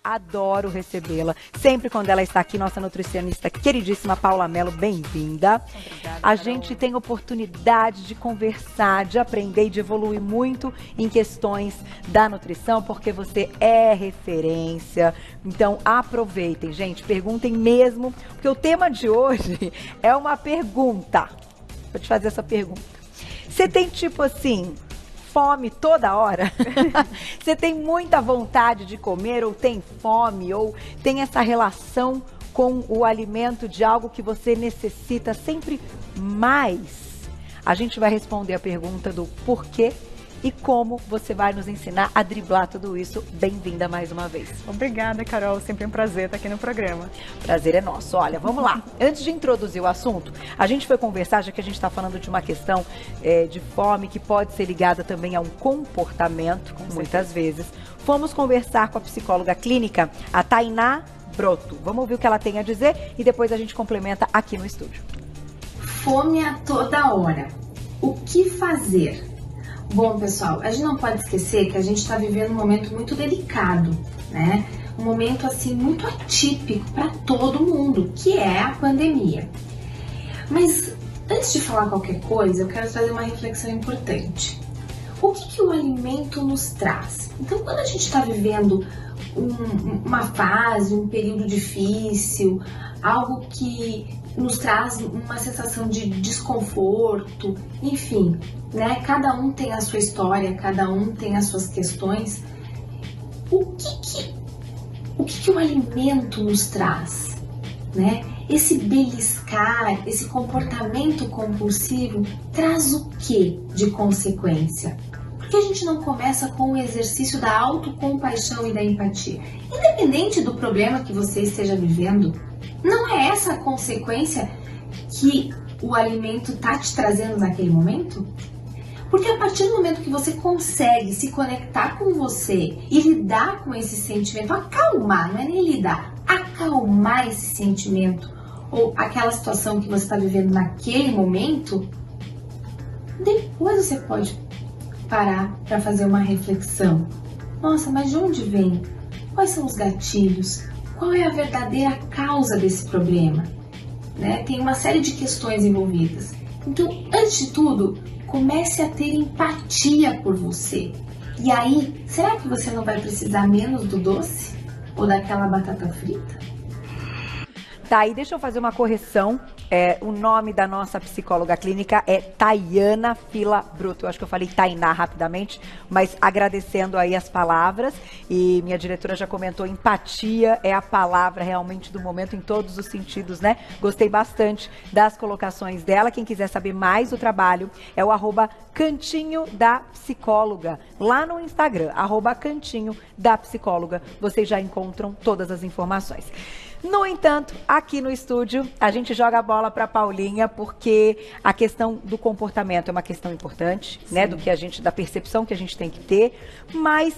adoro recebê-la. Sempre quando ela está aqui, nossa nutricionista queridíssima Paula Mello, bem-vinda. A gente tem oportunidade de conversar, de aprender e de evoluir muito em questões da nutrição, porque você é referência. Então, aproveitem, gente, perguntem mesmo, porque o tema de hoje é uma pergunta. Vou te fazer essa pergunta. Você tem tipo assim, fome toda hora? Você tem muita vontade de comer ou tem fome ou tem essa relação com o alimento de algo que você necessita sempre mais? A gente vai responder a pergunta do porquê e como você vai nos ensinar a driblar tudo isso. Bem-vinda mais uma vez. Obrigada, Carol. Sempre um prazer estar aqui no programa. Prazer é nosso. Olha, vamos lá. Antes de introduzir o assunto, a gente foi conversar, já que a gente está falando de uma questão de fome que pode ser ligada também a um comportamento, muitas vezes. Fomos conversar com a psicóloga clínica, a Tainá Broto. Vamos ouvir o que ela tem a dizer e depois a gente complementa aqui no estúdio. Fome a toda hora. O que fazer? Bom, pessoal, a gente não pode esquecer que a gente está vivendo um momento muito delicado, né? Um momento, assim, muito atípico para todo mundo, que é a pandemia. Mas, antes de falar qualquer coisa, eu quero trazer uma reflexão importante. O que o alimento nos traz? Então, quando a gente está vivendo uma fase, um período difícil, algo que nos traz uma sensação de desconforto, enfim, né? Cada um tem a sua história, cada um tem as suas questões. O que o alimento nos traz, né? Esse beliscar, esse comportamento compulsivo traz o que de consequência? Por que a gente não começa com o exercício da autocompaixão e da empatia? Independente do problema que você esteja vivendo, não é essa a consequência que o alimento está te trazendo naquele momento? Porque a partir do momento que você consegue se conectar com você e lidar com esse sentimento, acalmar, não é nem lidar, acalmar esse sentimento ou aquela situação que você está vivendo naquele momento, depois você pode parar para fazer uma reflexão. Nossa, mas de onde vem? Quais são os gatilhos? Qual é a verdadeira causa desse problema? Né? Tem uma série de questões envolvidas. Então, antes de tudo, comece a ter empatia por você. E aí, será que você não vai precisar menos do doce? Ou daquela batata frita? Tá, e deixa eu fazer uma correção. O nome da nossa psicóloga clínica é Tayana Fila Broto. Eu acho que eu falei Tainá rapidamente, mas agradecendo aí as palavras. E minha diretora já comentou, empatia é a palavra realmente do momento em todos os sentidos, né? Gostei bastante das colocações dela. Quem quiser saber mais do trabalho é o @Cantinho da Psicóloga. Lá no Instagram, @Cantinho da Psicóloga. Vocês já encontram todas as informações. No entanto, aqui no estúdio, a gente joga a bola para Paulinha, porque a questão do comportamento é uma questão importante, né? Da percepção que a gente tem que ter, mas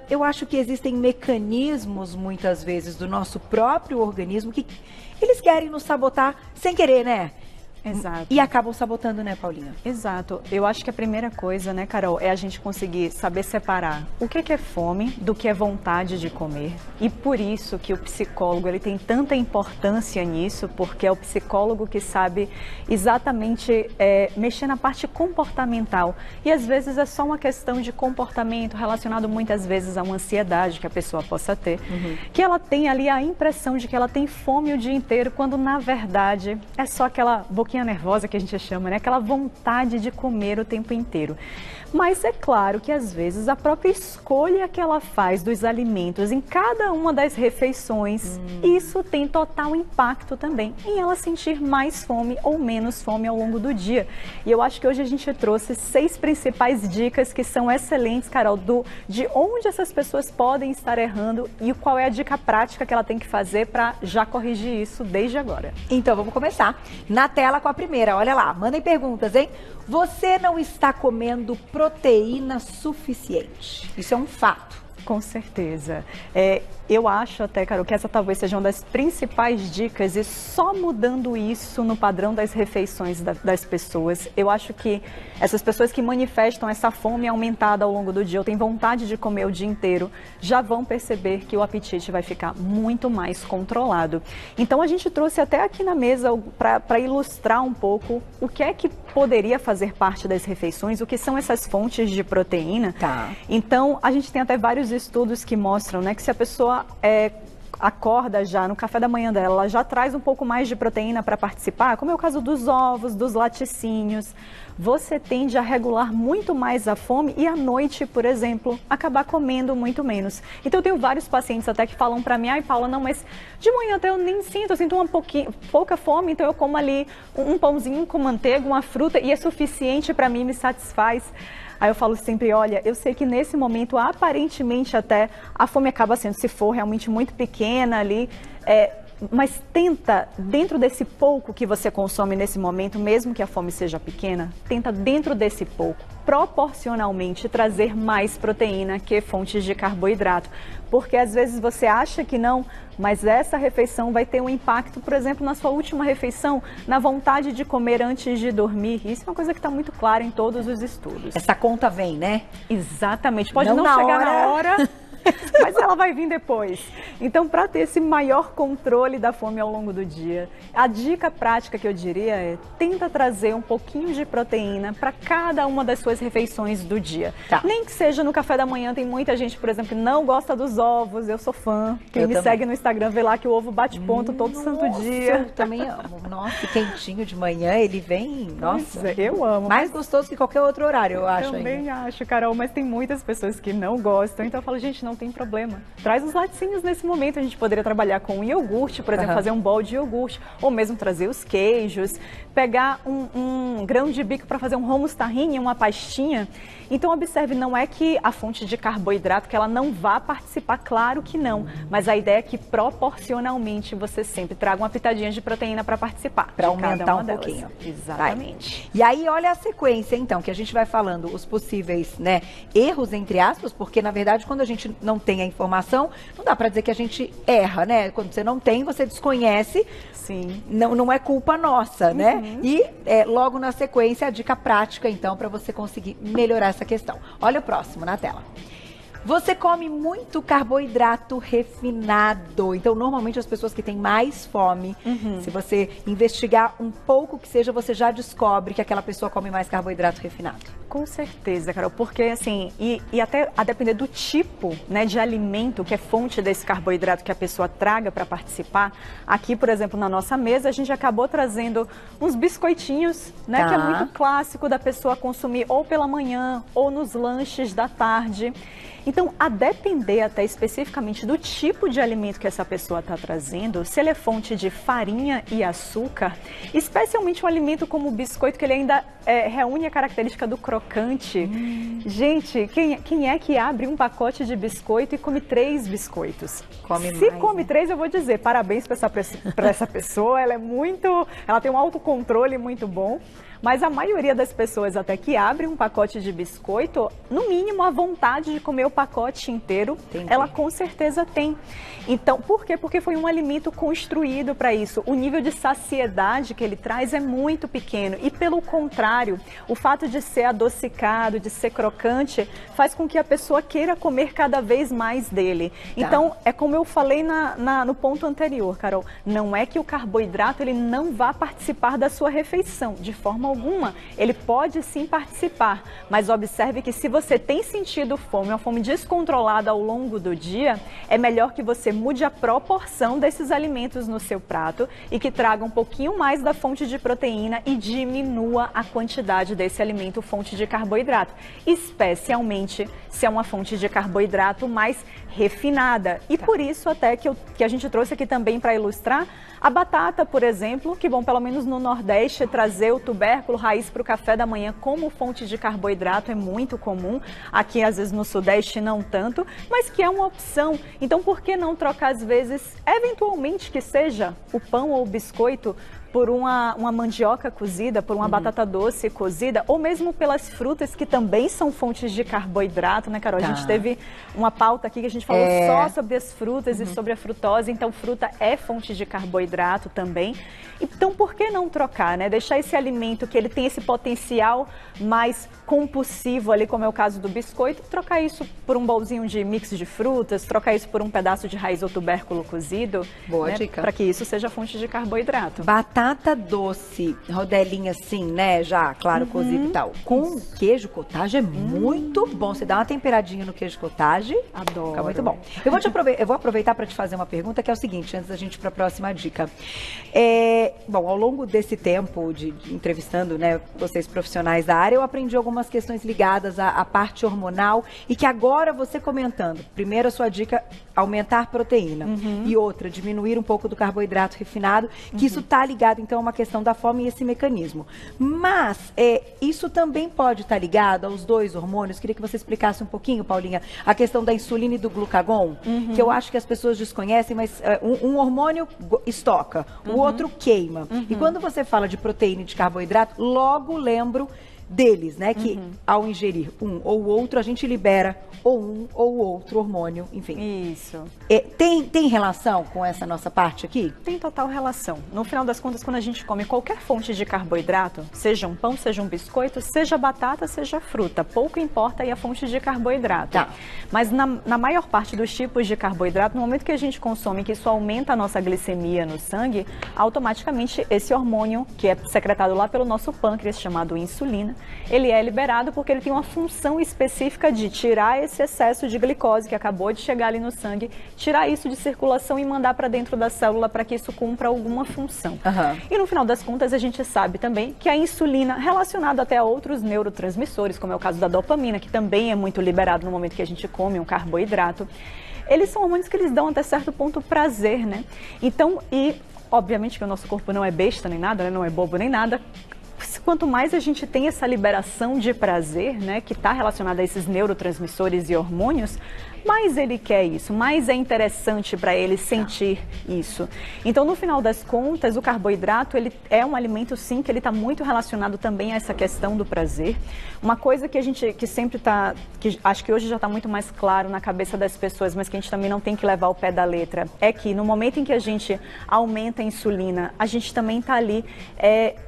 eu acho que existem mecanismos, muitas vezes, do nosso próprio organismo que eles querem nos sabotar sem querer, né? Exato. E acabam sabotando, né, Paulinha? Exato. Eu acho que a primeira coisa, né, Carol, é a gente conseguir saber separar o que é fome do que é vontade de comer. E por isso que o psicólogo, ele tem tanta importância nisso, porque é o psicólogo que sabe exatamente mexer na parte comportamental. E às vezes é só uma questão de comportamento relacionado muitas vezes a uma ansiedade que a pessoa possa ter, que ela tem ali a impressão de que ela tem fome o dia inteiro, quando na verdade é só aquela boquinha nervosa que a gente chama, né? Aquela vontade de comer o tempo inteiro. Mas é claro que às vezes a própria escolha que ela faz dos alimentos em cada uma das refeições, isso tem total impacto também em ela sentir mais fome ou menos fome ao longo do dia. E eu acho que hoje a gente trouxe 6 principais dicas que são excelentes, Carol, de onde essas pessoas podem estar errando e qual é a dica prática que ela tem que fazer para já corrigir isso desde agora. Então vamos começar. Na tela com a primeira, olha lá, mandem perguntas, hein? Você não está comendo proteína suficiente. Isso é um fato. Com certeza. Eu acho até, Carol, que essa talvez seja uma das principais dicas, e só mudando isso no padrão das refeições das pessoas. Eu acho que essas pessoas que manifestam essa fome aumentada ao longo do dia, ou têm vontade de comer o dia inteiro, já vão perceber que o apetite vai ficar muito mais controlado. Então a gente trouxe até aqui na mesa para ilustrar um pouco o que é que poderia fazer parte das refeições, o que são essas fontes de proteína. Tá. Então a gente tem até vários estudos que mostram, né, que se a pessoa acorda já no café da manhã dela, ela já traz um pouco mais de proteína para participar, como é o caso dos ovos, dos laticínios, você tende a regular muito mais a fome e à noite, por exemplo, acabar comendo muito menos. Então eu tenho vários pacientes até que falam para mim, ai Paula, não, mas de manhã até eu nem sinto, eu sinto pouca fome, então eu como ali um pãozinho com manteiga, uma fruta e é suficiente para mim, me satisfaz. Aí eu falo sempre, olha, eu sei que nesse momento, aparentemente até, a fome acaba sendo, se for realmente muito pequena ali, mas tenta, dentro desse pouco que você consome nesse momento, mesmo que a fome seja pequena, tenta dentro desse pouco, proporcionalmente, trazer mais proteína que fontes de carboidrato. Porque às vezes você acha que não, mas essa refeição vai ter um impacto, por exemplo, na sua última refeição, na vontade de comer antes de dormir. Isso é uma coisa que está muito clara em todos os estudos. Essa conta vem, né? Exatamente. Pode não chegar na hora, mas ela vai vir depois. Então, para ter esse maior controle da fome ao longo do dia, a dica prática que eu diria é: tenta trazer um pouquinho de proteína para cada uma das suas refeições do dia. Tá. Nem que seja no café da manhã, tem muita gente, por exemplo, que não gosta dos ovos, eu sou fã. Quem me segue no Instagram vê lá que o ovo bate ponto todo santo dia. Eu também amo. Nossa, quentinho de manhã, ele vem, nossa, eu amo. Mais gostoso que qualquer outro horário, eu acho. Também acho, Carol, mas tem muitas pessoas que não gostam, então eu falo, gente, não tem problema. Traz os laticínios nesse momento, a gente poderia trabalhar com iogurte, por exemplo, fazer um bowl de iogurte, ou mesmo trazer os queijos, pegar um grão de bico para fazer um hummus tahine, uma pastinha. Então observe, não é que a fonte de carboidrato, que ela não vá participar, claro que não, mas a ideia é que proporcionalmente você sempre traga uma pitadinha de proteína para participar. Para aumentar um pouquinho. Exatamente. Vai. E aí olha a sequência então, que a gente vai falando os possíveis, né, erros entre aspas, porque na verdade quando a gente não tem a informação, não dá para dizer que a gente erra, né? Quando você não tem, você desconhece. Sim. Não é culpa nossa, né? E logo na sequência a dica prática então para você conseguir melhorar essa questão. Olha o próximo na tela. Você come muito carboidrato refinado. Então, normalmente, as pessoas que têm mais fome, se você investigar um pouco que seja, você já descobre que aquela pessoa come mais carboidrato refinado. Com certeza, Carol, porque assim, e até a depender do tipo, né, de alimento que é fonte desse carboidrato que a pessoa traga para participar, aqui, por exemplo, na nossa mesa, a gente acabou trazendo uns biscoitinhos, né, que é muito clássico da pessoa consumir ou pela manhã ou nos lanches da tarde. Então, a depender até especificamente do tipo de alimento que essa pessoa está trazendo, se ele é fonte de farinha e açúcar, especialmente um alimento como o biscoito, que ele ainda reúne a característica do crocante. Gente, quem é que abre um pacote de biscoito e come 3 biscoitos? Se come 3, eu vou dizer, parabéns para essa pessoa, ela tem um autocontrole muito bom. Mas a maioria das pessoas até que abrem um pacote de biscoito, no mínimo a vontade de comer o pacote inteiro, ela com certeza tem. Então, por quê? Porque foi um alimento construído para isso. O nível de saciedade que ele traz é muito pequeno. E pelo contrário, o fato de ser adocicado, de ser crocante, faz com que a pessoa queira comer cada vez mais dele. Então, é como eu falei no ponto anterior, Carol, não é que o carboidrato ele não vá participar da sua refeição, de forma alguma. Ele pode sim participar, mas observe que se você tem sentido fome, uma fome descontrolada ao longo do dia, é melhor que você mude a proporção desses alimentos no seu prato e que traga um pouquinho mais da fonte de proteína e diminua a quantidade desse alimento fonte de carboidrato, especialmente se é uma fonte de carboidrato mais refinada. E por isso até que a gente trouxe aqui também para ilustrar a batata, por exemplo, que bom, pelo menos no Nordeste, trazer o tubérculo raiz para o café da manhã como fonte de carboidrato é muito comum. Aqui, às vezes, no Sudeste, não tanto, mas que é uma opção. Então, por que não trocar, às vezes, eventualmente que seja o pão ou o biscoito por uma mandioca cozida, por uma batata doce cozida, ou mesmo pelas frutas que também são fontes de carboidrato, né, Carol? A gente teve uma pauta aqui que a gente falou só sobre as frutas e sobre a frutose, então fruta é fonte de carboidrato também. Então, por que não trocar, né? Deixar esse alimento que ele tem esse potencial mais compulsivo ali, como é o caso do biscoito, trocar isso por um bolzinho de mix de frutas, trocar isso por um pedaço de raiz ou tubérculo cozido. Boa né? dica. Para que isso seja fonte de carboidrato. Batata doce, rodelinha assim, né? Já, claro, cozido e tal. Com queijo cottage é muito bom. Você dá uma temperadinha no queijo cottage. Adoro. Fica muito bom. Eu vou aproveitar para te fazer uma pergunta que é o seguinte, antes da gente ir para a próxima dica. Bom, ao longo desse tempo de entrevistando, né, vocês profissionais da área, eu aprendi algumas questões ligadas à parte hormonal e que agora você comentando. Primeiro, a sua dica, aumentar proteína. E outra, diminuir um pouco do carboidrato refinado, que isso está ligado, então, a uma questão da fome e esse mecanismo. Mas, isso também pode estar ligado aos dois hormônios. Queria que você explicasse um pouquinho, Paulinha, a questão da insulina e do glucagon, que eu acho que as pessoas desconhecem, mas um hormônio estoca, o outro queima. E quando você fala de proteína e de carboidrato, logo lembro deles, né? Que ao ingerir um ou outro, a gente libera ou um ou outro hormônio, enfim. Isso. Tem relação com essa nossa parte aqui? Tem total relação. No final das contas, quando a gente come qualquer fonte de carboidrato, seja um pão, seja um biscoito, seja batata, seja fruta, pouco importa aí a fonte de carboidrato. Tá. Mas na maior parte dos tipos de carboidrato, no momento que a gente consome, que isso aumenta a nossa glicemia no sangue, automaticamente esse hormônio, que é secretado lá pelo nosso pâncreas, chamado insulina, ele é liberado porque ele tem uma função específica de tirar esse excesso de glicose que acabou de chegar ali no sangue, tirar isso de circulação e mandar para dentro da célula para que isso cumpra alguma função. E no final das contas, a gente sabe também que a insulina, relacionada até a outros neurotransmissores, como é o caso da dopamina, que também é muito liberado no momento que a gente come um carboidrato, eles são hormônios que eles dão até certo ponto prazer, né? Então, obviamente que o nosso corpo não é besta nem nada, né? Não é bobo nem nada. Quanto mais a gente tem essa liberação de prazer, né, que está relacionada a esses neurotransmissores e hormônios, mais ele quer isso, mais é interessante para ele sentir isso. Então, no final das contas, o carboidrato, ele é um alimento, sim, que ele está muito relacionado também a essa questão do prazer. Uma coisa que a gente, que sempre está, que acho que hoje já está muito mais claro na cabeça das pessoas, mas que a gente também não tem que levar ao pé da letra, é que no momento em que a gente aumenta a insulina, a gente também está ali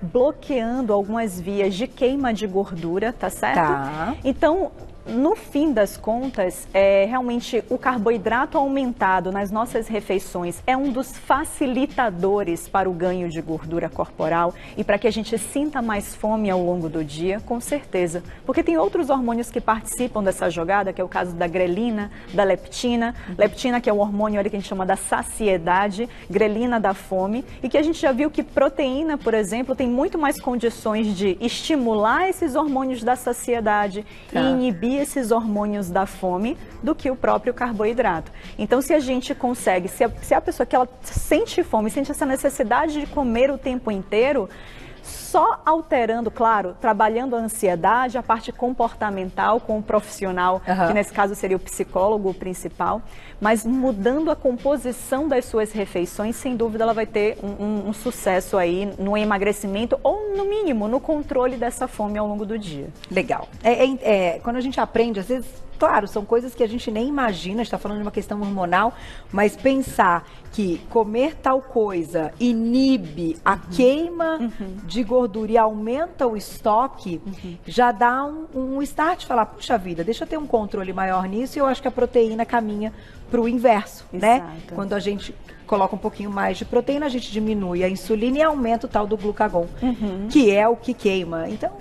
bloqueando algumas vias de queima de gordura, tá certo? Tá. Então, no fim das contas, realmente o carboidrato aumentado nas nossas refeições é um dos facilitadores para o ganho de gordura corporal e para que a gente sinta mais fome ao longo do dia, com certeza. Porque tem outros hormônios que participam dessa jogada, que é o caso da grelina, da leptina. Leptina, que é o hormônio ali que a gente chama da saciedade, grelina da fome, e que a gente já viu que proteína, por exemplo, tem muito mais condições de estimular esses hormônios da saciedade e inibir esses hormônios da fome do que o próprio carboidrato. Então, se a gente consegue, se a pessoa que ela sente fome, sente essa necessidade de comer o tempo inteiro, só alterando, claro, trabalhando a ansiedade, a parte comportamental com o profissional, que nesse caso seria o psicólogo principal, mas mudando a composição das suas refeições, sem dúvida ela vai ter um sucesso aí no emagrecimento ou, no mínimo, no controle dessa fome ao longo do dia. Legal. Quando a gente aprende, às vezes, claro, são coisas que a gente nem imagina, está falando de uma questão hormonal, mas pensar que comer tal coisa inibe a queima de gordura e aumenta o estoque, já dá um start, falar, puxa vida, deixa eu ter um controle maior nisso, e eu acho que a proteína caminha para o inverso, né? Quando a gente coloca um pouquinho mais de proteína, a gente diminui a insulina e aumenta o tal do glucagon, que é o que queima. Então,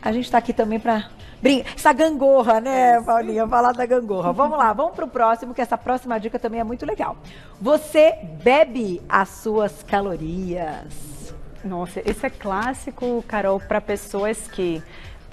a gente está aqui também para essa gangorra, né, Paulinha? Falar da gangorra. Vamos lá, vamos pro próximo, que essa próxima dica também é muito legal. Você bebe as suas calorias. Nossa, esse é clássico, Carol, para pessoas que...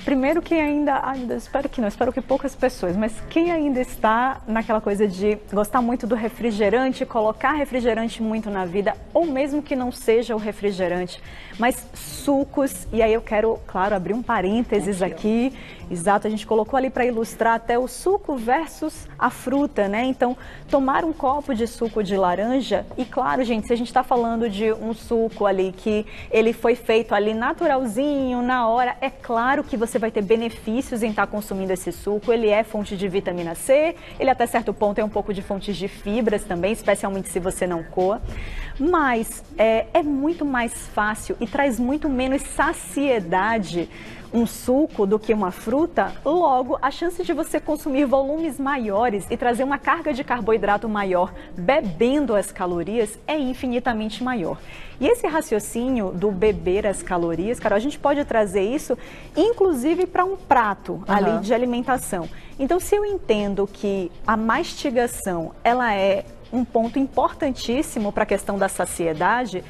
Primeiro, quem ainda espero que não, espero que poucas pessoas, mas quem ainda está naquela coisa de gostar muito do refrigerante, colocar refrigerante muito na vida, ou mesmo que não seja o refrigerante, mas sucos, e aí eu quero, claro, abrir um parênteses aqui Exato, a gente colocou ali para ilustrar até o suco versus a fruta, né? Então, tomar um copo de suco de laranja, e claro, gente, se a gente está falando de um suco ali que ele foi feito ali naturalzinho, na hora, é claro que você vai ter benefícios em estar consumindo esse suco. Ele é fonte de vitamina C, ele até certo ponto é um pouco de fontes de fibras também, especialmente se você não coa. Mas é muito mais fácil e traz muito menos saciedade um suco do que uma fruta. Logo, a chance de você consumir volumes maiores e trazer uma carga de carboidrato maior bebendo as calorias é infinitamente maior. E esse raciocínio do beber as calorias, Carol, a gente pode trazer isso inclusive para um prato ali de alimentação. Então, se eu entendo que a mastigação ela é um ponto importantíssimo para a questão da saciedade,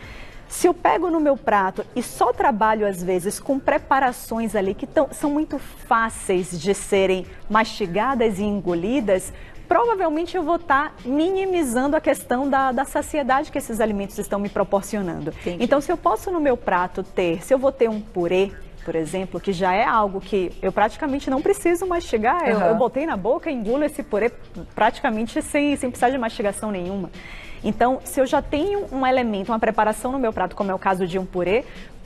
se eu pego no meu prato e só trabalho, às vezes, com preparações ali que são muito fáceis de serem mastigadas e engolidas, provavelmente eu vou estar minimizando a questão da saciedade que esses alimentos estão me proporcionando. Entendi. Então, se eu posso no meu prato se eu vou ter um purê, por exemplo, que já é algo que eu praticamente não preciso mastigar, eu botei na boca e engulo esse purê praticamente sem precisar de mastigação nenhuma. Então, se eu já tenho um elemento, uma preparação no meu prato, como é o caso de um purê,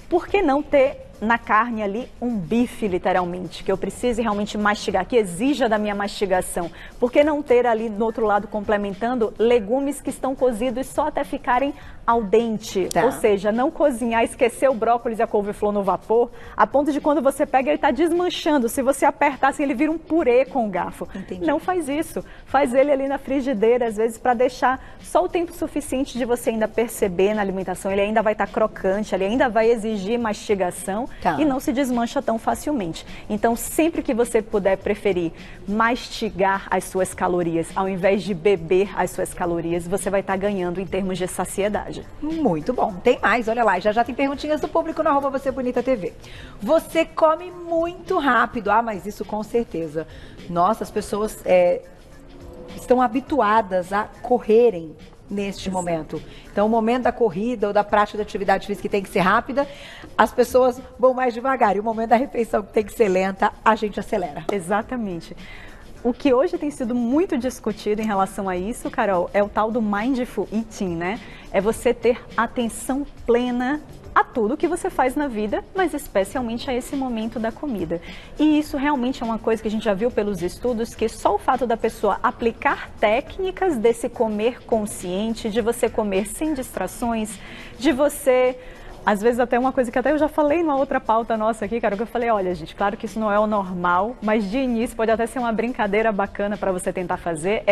por que não ter na carne ali um bife, literalmente, que eu precise realmente mastigar, que exija da minha mastigação? Por que não ter ali do outro lado, complementando, legumes que estão cozidos só até ficarem al dente? Ou seja, não cozinhar, esquecer o brócolis e a couve-flor no vapor, a ponto de quando você pega ele está desmanchando. Se você apertar assim, ele vira um purê com o garfo. Entendi. Não faz isso. Faz ele ali na frigideira, às vezes, para deixar só o tempo suficiente de você ainda perceber na alimentação. Ele ainda vai estar crocante, ele ainda vai exigir mastigação. E não se desmancha tão facilmente. Então, sempre que você puder preferir mastigar as suas calorias, ao invés de beber as suas calorias, você vai estar ganhando em termos de saciedade. Muito bom. Tem mais, olha lá. Já tem perguntinhas do público no @VocêBonitaTV. Você come muito rápido. Ah, mas isso com certeza. Nossa, as pessoas estão habituadas a correrem neste momento. Então, o momento da corrida ou da prática da atividade física que tem que ser rápida, as pessoas vão mais devagar. E o momento da refeição que tem que ser lenta, a gente acelera. Exatamente. O que hoje tem sido muito discutido em relação a isso, Carol, é o tal do mindful eating, né? É você ter atenção plena a tudo que você faz na vida, mas especialmente a esse momento da comida. E isso realmente é uma coisa que a gente já viu pelos estudos, que só o fato da pessoa aplicar técnicas desse comer consciente, de você comer sem distrações, de você... Às vezes até uma coisa que até eu já falei numa outra pauta nossa aqui, cara, que eu falei, olha, gente, claro que isso não é o normal, mas de início pode até ser uma brincadeira bacana para você tentar fazer,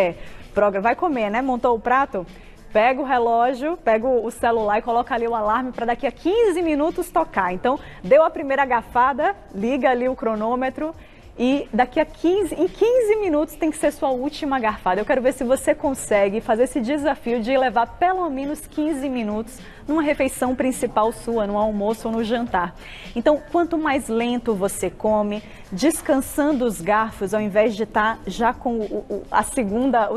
vai comer, né? Montou o prato? Pega o relógio, pega o celular e coloca ali o alarme para daqui a 15 minutos tocar. Então, deu a primeira garfada, liga ali o cronômetro e daqui a 15 minutos tem que ser sua última garfada. Eu quero ver se você consegue fazer esse desafio de levar pelo menos 15 minutos numa refeição principal sua, no almoço ou no jantar. Então, quanto mais lento você come, descansando os garfos, ao invés de estar já com a segunda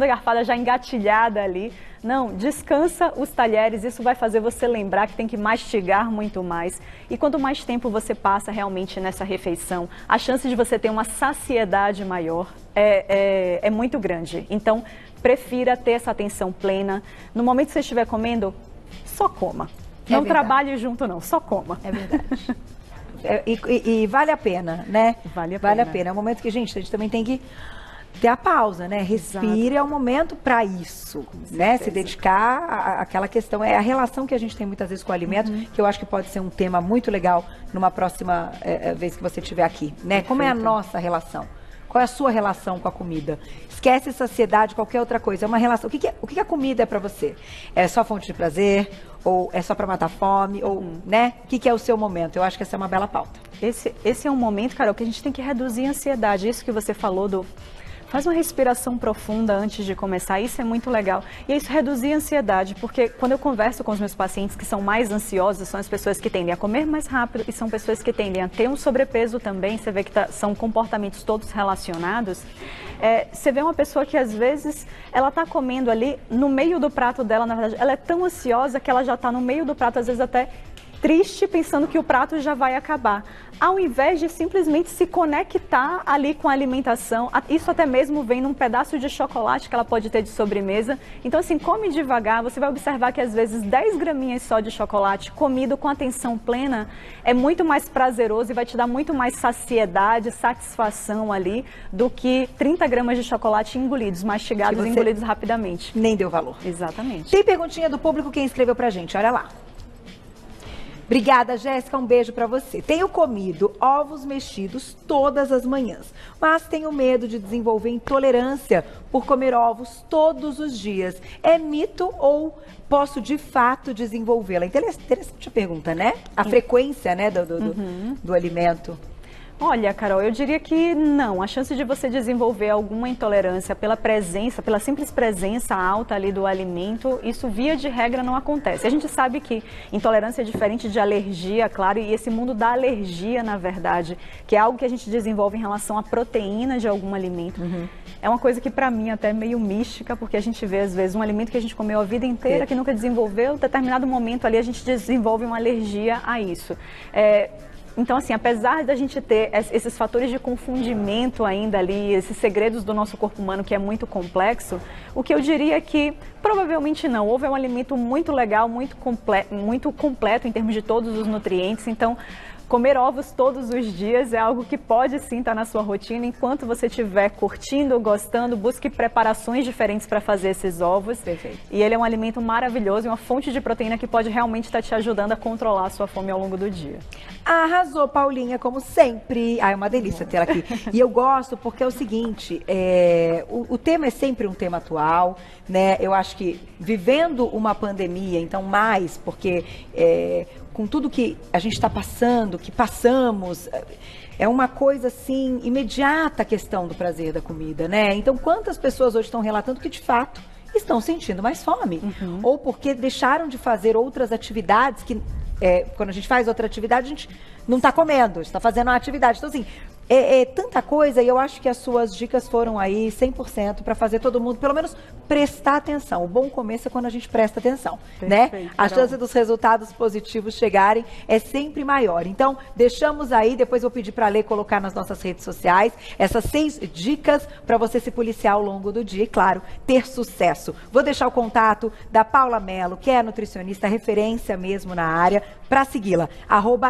garfada já engatilhada ali, não, descansa os talheres, isso vai fazer você lembrar que tem que mastigar muito mais. E quanto mais tempo você passa realmente nessa refeição, a chance de você ter uma saciedade maior é muito grande. Então, prefira ter essa atenção plena. No momento que você estiver comendo, só coma. Não trabalhe junto não, só coma. É verdade. E vale a pena, né? Vale a pena. É um momento que, gente, a gente também tem que ter a pausa, né? Respire, é o momento para isso, né? Se dedicar àquela questão, é a relação que a gente tem muitas vezes com o alimento, que eu acho que pode ser um tema muito legal numa próxima vez que você estiver aqui, né? Perfeito. Como é a nossa relação? Qual é a sua relação com a comida? Esquece saciedade, qualquer outra coisa. É uma relação. O que a comida é para você? É só fonte de prazer? Ou é só para matar fome? Ou, né? O que é o seu momento? Eu acho que essa é uma bela pauta. Esse é um momento, Carol, que a gente tem que reduzir a ansiedade. Isso que você falou faz uma respiração profunda antes de começar, isso é muito legal. E isso reduzir a ansiedade, porque quando eu converso com os meus pacientes que são mais ansiosos, são as pessoas que tendem a comer mais rápido e são pessoas que tendem a ter um sobrepeso também, você vê que são comportamentos todos relacionados. Você vê uma pessoa que às vezes ela está comendo ali no meio do prato dela, na verdade, ela é tão ansiosa que ela já está no meio do prato, às vezes até triste pensando que o prato já vai acabar, ao invés de simplesmente se conectar ali com a alimentação. Isso até mesmo vem num pedaço de chocolate que ela pode ter de sobremesa. Então assim, come devagar, você vai observar que às vezes 10 graminhas só de chocolate comido com atenção plena é muito mais prazeroso e vai te dar muito mais saciedade, satisfação ali, do que 30 gramas de chocolate engolidos, mastigados e engolidos rapidamente. Nem deu valor. Exatamente. Tem perguntinha do público, quem escreveu pra gente, olha lá. Obrigada, Jéssica, um beijo pra você. Tenho comido ovos mexidos todas as manhãs, mas tenho medo de desenvolver intolerância por comer ovos todos os dias. É mito ou posso de fato desenvolvê-la? Interessante a pergunta, né? A frequência, né, do alimento. Olha, Carol, eu diria que não. A chance de você desenvolver alguma intolerância pela presença, pela simples presença alta ali do alimento, isso via de regra não acontece. A gente sabe que intolerância é diferente de alergia, claro, e esse mundo da alergia, na verdade, que é algo que a gente desenvolve em relação à proteína de algum alimento. É uma coisa que para mim até é meio mística, porque a gente vê às vezes um alimento que a gente comeu a vida inteira, que nunca desenvolveu, em determinado momento ali a gente desenvolve uma alergia a isso. Então, assim, apesar da gente ter esses fatores de confundimento ainda ali, esses segredos do nosso corpo humano que é muito complexo, o que eu diria é que provavelmente não. Ovo é um alimento muito legal, muito completo em termos de todos os nutrientes, então comer ovos todos os dias é algo que pode sim estar na sua rotina. Enquanto você estiver curtindo, gostando, busque preparações diferentes para fazer esses ovos. Perfeito. E ele é um alimento maravilhoso e uma fonte de proteína que pode realmente estar te ajudando a controlar a sua fome ao longo do dia. Arrasou, Paulinha, como sempre. É uma delícia ter ela aqui. E eu gosto porque é o seguinte, o tema é sempre um tema atual, né? Eu acho que vivendo uma pandemia, então mais, porque com tudo que a gente está passando, que passamos, é uma coisa assim, imediata a questão do prazer da comida, né? Então, quantas pessoas hoje estão relatando que de fato estão sentindo mais fome? Ou porque deixaram de fazer outras atividades que, quando a gente faz outra atividade, a gente não está comendo, está fazendo uma atividade. Então, assim, tanta coisa, e eu acho que as suas dicas foram aí 100% para fazer todo mundo, pelo menos, prestar atenção. O bom começo é quando a gente presta atenção, né? A chance dos resultados positivos chegarem é sempre maior. Então, deixamos aí, depois vou pedir para a Lê colocar nas nossas redes sociais, essas 6 dicas para você se policiar ao longo do dia e, claro, ter sucesso. Vou deixar o contato da Paula Mello, que é nutricionista, referência mesmo na área, para segui-la.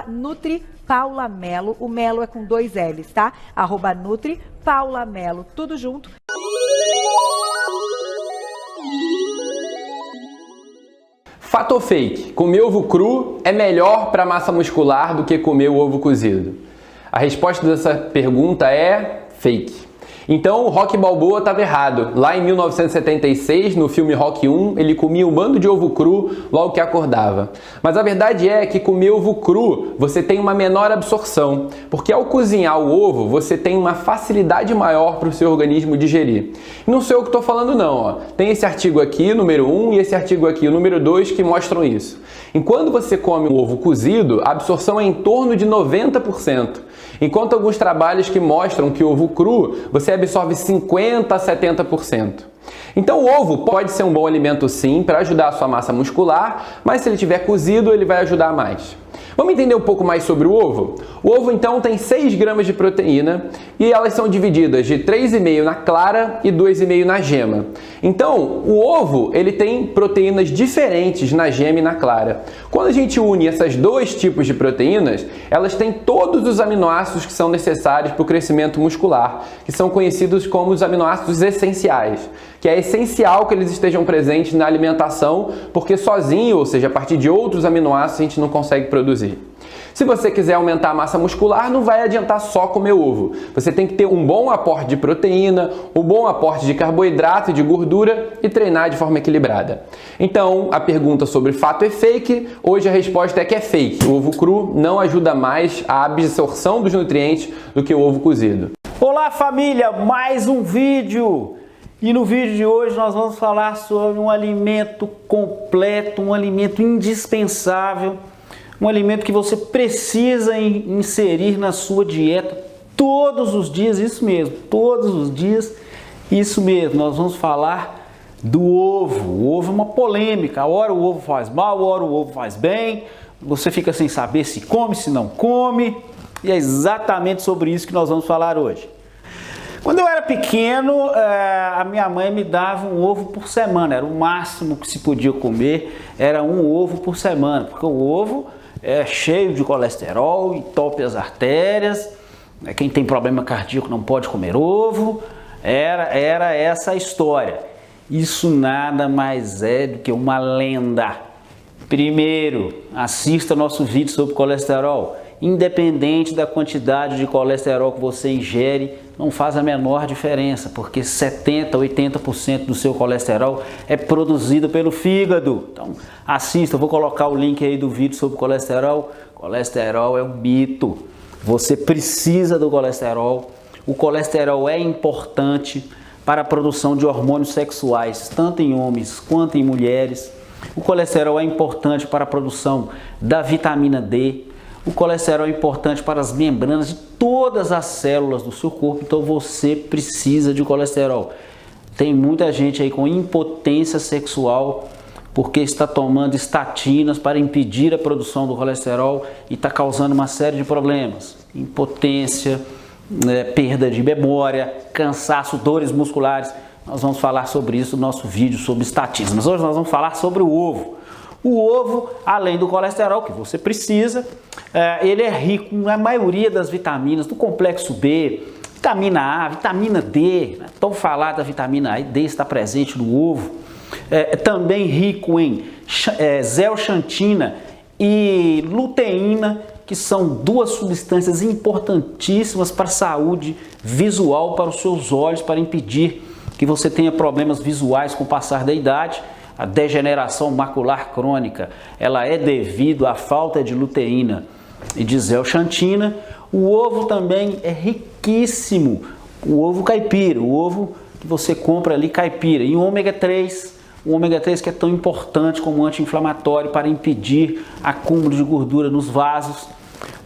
@NutriPaulaMello, o Melo é com 2 L's, tá? @NutriPaulaMello, tudo junto. Fato ou fake? Comer ovo cru é melhor para massa muscular do que comer o ovo cozido? A resposta dessa pergunta é fake. Então o Rocky Balboa estava errado. Lá em 1976, no filme Rocky 1, ele comia um bando de ovo cru logo que acordava. Mas a verdade é que comer ovo cru, você tem uma menor absorção, porque ao cozinhar o ovo, você tem uma facilidade maior para o seu organismo digerir. E não sei o que estou falando não, ó. Tem esse artigo aqui, número 1, e esse artigo aqui, o número 2, que mostram isso. Enquanto você come um ovo cozido, a absorção é em torno de 90%. Enquanto alguns trabalhos que mostram que o ovo cru, você absorve 50% a 70%. Então o ovo pode ser um bom alimento sim, para ajudar a sua massa muscular, mas se ele estiver cozido, ele vai ajudar mais. Vamos entender um pouco mais sobre o ovo? O ovo então tem 6 gramas de proteína e elas são divididas de 3,5 na clara e 2,5 na gema. Então, o ovo ele tem proteínas diferentes na gema e na clara. Quando a gente une esses 2 tipos de proteínas, elas têm todos os aminoácidos que são necessários para o crescimento muscular, que são conhecidos como os aminoácidos essenciais, que é essencial que eles estejam presentes na alimentação, porque sozinho, ou seja, a partir de outros aminoácidos, a gente não consegue produzir. Se você quiser aumentar a massa muscular, não vai adiantar só comer ovo. Você tem que ter um bom aporte de proteína, um bom aporte de carboidrato e de gordura e treinar de forma equilibrada. Então, a pergunta sobre fato é fake, hoje a resposta é que é fake. O ovo cru não ajuda mais a absorção dos nutrientes do que o ovo cozido. Olá família, mais um vídeo! E no vídeo de hoje nós vamos falar sobre um alimento completo, um alimento indispensável, um alimento que você precisa inserir na sua dieta todos os dias, isso mesmo, todos os dias, isso mesmo. Nós vamos falar do ovo. O ovo é uma polêmica, a hora o ovo faz mal, a hora o ovo faz bem, você fica sem saber se come, se não come, e é exatamente sobre isso que nós vamos falar hoje. Quando eu era pequeno, a minha mãe me dava um ovo por semana, era o máximo que se podia comer, era um ovo por semana, porque o ovo é cheio de colesterol, entope as artérias, quem tem problema cardíaco não pode comer ovo, era essa a história. Isso nada mais é do que uma lenda. Primeiro, assista nosso vídeo sobre colesterol. Independente da quantidade de colesterol que você ingere, não faz a menor diferença, porque 70%, 80% do seu colesterol é produzido pelo fígado. Então, assista, eu vou colocar o link aí do vídeo sobre colesterol. Colesterol é um mito. Você precisa do colesterol. O colesterol é importante para a produção de hormônios sexuais, tanto em homens quanto em mulheres. O colesterol é importante para a produção da vitamina D. O colesterol é importante para as membranas de todas as células do seu corpo, então você precisa de colesterol. Tem muita gente aí com impotência sexual porque está tomando estatinas para impedir a produção do colesterol e está causando uma série de problemas. Impotência, perda de memória, cansaço, dores musculares. Nós vamos falar sobre isso no nosso vídeo sobre estatinas. Mas hoje nós vamos falar sobre o ovo. O ovo, além do colesterol que você precisa, ele é rico na maioria das vitaminas, do complexo B, vitamina A, vitamina D, tão falada vitamina A e D está presente no ovo. Também rico em zeaxantina e luteína, que são duas substâncias importantíssimas para a saúde visual, para os seus olhos, para impedir que você tenha problemas visuais com o passar da idade. A degeneração macular crônica, ela é devido à falta de luteína e de zeaxantina. O ovo também é riquíssimo, o ovo caipira, o ovo que você compra ali caipira, em ômega 3, o ômega 3 que é tão importante como anti-inflamatório para impedir acúmulo de gordura nos vasos.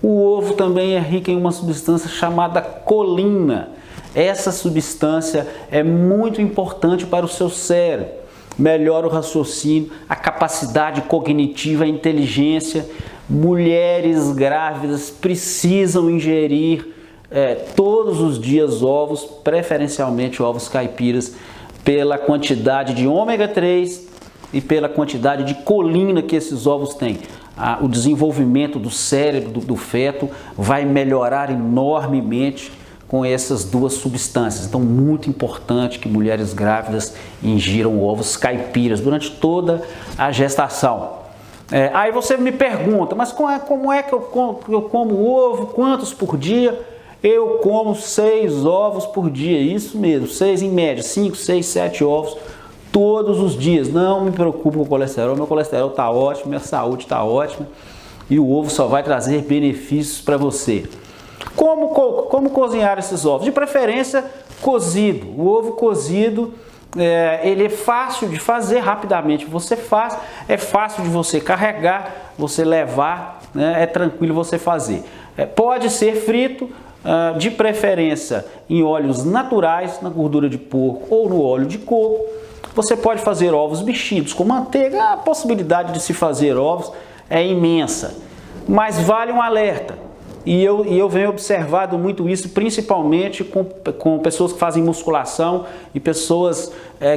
O ovo também é rico em uma substância chamada colina. Essa substância é muito importante para o seu cérebro. Melhora o raciocínio, a capacidade cognitiva, a inteligência. Mulheres grávidas precisam ingerir todos os dias ovos, preferencialmente ovos caipiras, pela quantidade de ômega 3 e pela quantidade de colina que esses ovos têm. O desenvolvimento do cérebro do feto vai melhorar enormemente com essas duas substâncias. Então, muito importante que mulheres grávidas ingiram ovos caipiras durante toda a gestação. Aí você me pergunta, mas como é que eu como ovo? Quantos por dia? Eu como 6 ovos por dia, isso mesmo, 6 em média, 5, 6, 7 ovos todos os dias. Não me preocupo com o colesterol, meu colesterol está ótimo, minha saúde está ótima e o ovo só vai trazer benefícios para você. Como cozinhar esses ovos? De preferência, cozido. O ovo cozido, ele é fácil de fazer rapidamente. Você faz, é fácil de você carregar, você levar, né? É tranquilo você fazer. Pode ser frito, de preferência em óleos naturais, na gordura de porco ou no óleo de coco. Você pode fazer ovos mexidos com manteiga. A possibilidade de se fazer ovos é imensa. Mas vale um alerta. E eu venho observado muito isso, principalmente com pessoas que fazem musculação e pessoas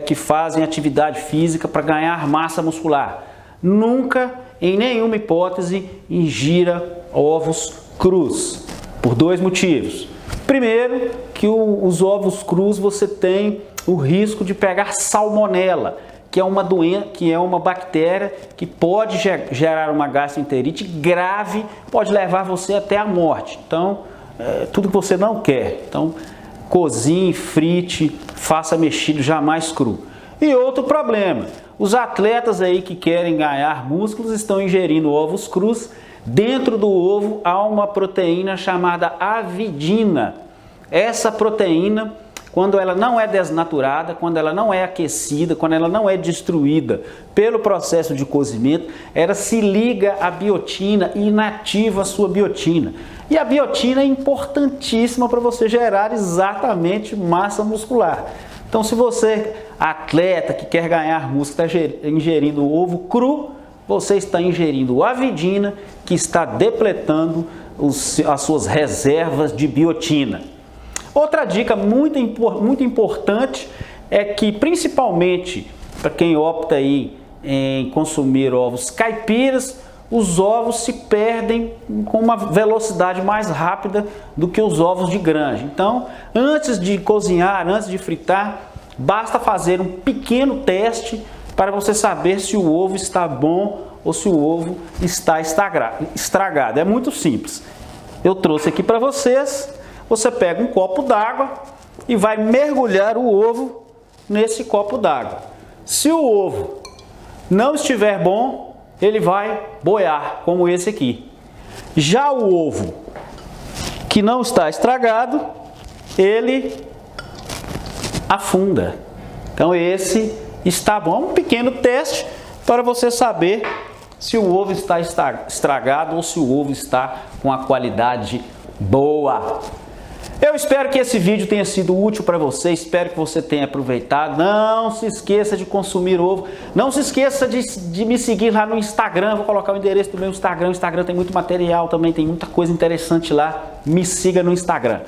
que fazem atividade física para ganhar massa muscular. Nunca, em nenhuma hipótese, ingira ovos crus, por 2 motivos. Primeiro, que os ovos crus você tem o risco de pegar salmonela, que é uma doença, que é uma bactéria que pode gerar uma gastroenterite grave, pode levar você até a morte. Então, tudo que você não quer. Então, cozinhe, frite, faça mexido, jamais cru. E outro problema, os atletas aí que querem ganhar músculos estão ingerindo ovos crus. Dentro do ovo há uma proteína chamada avidina. Essa proteína, quando ela não é desnaturada, quando ela não é aquecida, quando ela não é destruída pelo processo de cozimento, ela se liga à biotina e inativa a sua biotina. E a biotina é importantíssima para você gerar exatamente massa muscular. Então, se você, atleta que quer ganhar músculo, está ingerindo ovo cru, você está ingerindo avidina, que está depletando as suas reservas de biotina. Outra dica muito importante é que, principalmente para quem opta aí em consumir ovos caipiras, os ovos se perdem com uma velocidade mais rápida do que os ovos de granja. Então, antes de cozinhar, antes de fritar, basta fazer um pequeno teste para você saber se o ovo está bom ou se o ovo está estragado. É muito simples. Eu trouxe aqui para vocês. Você pega um copo d'água e vai mergulhar o ovo nesse copo d'água. Se o ovo não estiver bom, ele vai boiar, como esse aqui. Já o ovo que não está estragado, ele afunda. Então esse está bom. Um pequeno teste para você saber se o ovo está estragado ou se o ovo está com a qualidade boa. Eu espero que esse vídeo tenha sido útil para você, espero que você tenha aproveitado. Não se esqueça de consumir ovo, não se esqueça de me seguir lá no Instagram, vou colocar o endereço do meu Instagram. O Instagram tem muito material também, tem muita coisa interessante lá, me siga no Instagram.